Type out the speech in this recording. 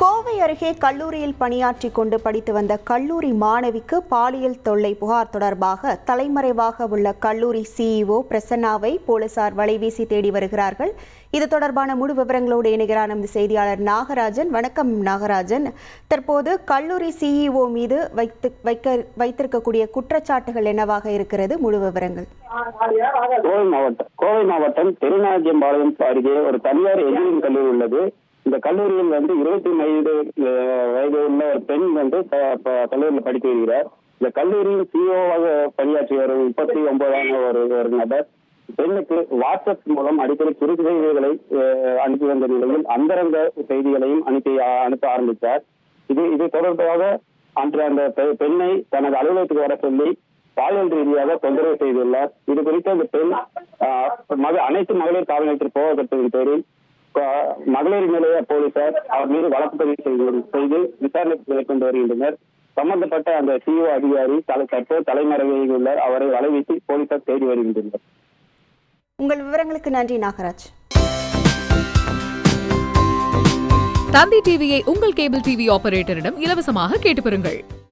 கோவை அருகே கல்லூரியில் பணியாற்றி கொண்டு படித்து வந்த கல்லூரி மாணவிக்கு பாலியல் தொல்லை புகார் தொடர்பாக தலைமறைவாக உள்ள கல்லூரி சிஇஓ பிரசன்னாவை போலீசார் வலைவீசி தேடி வருகிறார்கள். இது தொடர்பான முழு விவரங்களோடு இணைகிறார் நமது செய்தியாளர் நாகராஜன். வணக்கம் நாகராஜன். தற்போது கல்லூரி சிஇஓ மீது வைத்திருக்கக்கூடிய குற்றச்சாட்டுகள் என்னவாக இருக்கிறது? முழு விவரங்கள். கோவை மாவட்டம் திருநாஜம்பாளையம் அருகே ஒரு தனியார் என்ஜினியரிங் கல்லூரி உள்ளது. இந்த கல்லூரியில் 25 வயது உள்ள ஒரு பெண் கல்லூரியில் படித்து வருகிறார். இந்த கல்லூரியில் சிஓவாக பணியாற்றி வரும் 39 ஒரு நபர் பெண்ணுக்கு வாட்ஸ்அப் மூலம் அடிக்கடி குறுக்கு செய்திகளை அனுப்பி வந்த நிலையில் அந்தரங்க செய்திகளையும் அனுப்ப ஆரம்பித்தார். இது தொடர்பாக அன்று அந்த பெண்ணை தனது அலுவலகத்துக்கு வர சொல்லி பாலியல் ரீதியாக தொந்தரவு செய்துள்ளார். இது குறித்து அந்த பெண் அனைத்து மகளிர் காவல் நிலையத்தில் போகப்பட்டதன் பேரில் மகளிர் நிலைய போலீசார் அவர் மீது வழக்கு பதிவு செய்து விசாரணை மேற்கொண்டு வருகின்றனர். சம்பந்தப்பட்ட அந்த சிஓ அதிகாரி தற்போது தலைமறைவில் உள்ளார். அவரை வலைவீசி போலீசார் தேடி வருகின்றனர். உங்கள் விவரங்களுக்கு நன்றி நாகராஜ். தந்தி டிவியை உங்கள் கேபிள் டிவி ஆபரேட்டரிடம் இலவசமாக கேட்டு பெறுங்கள்.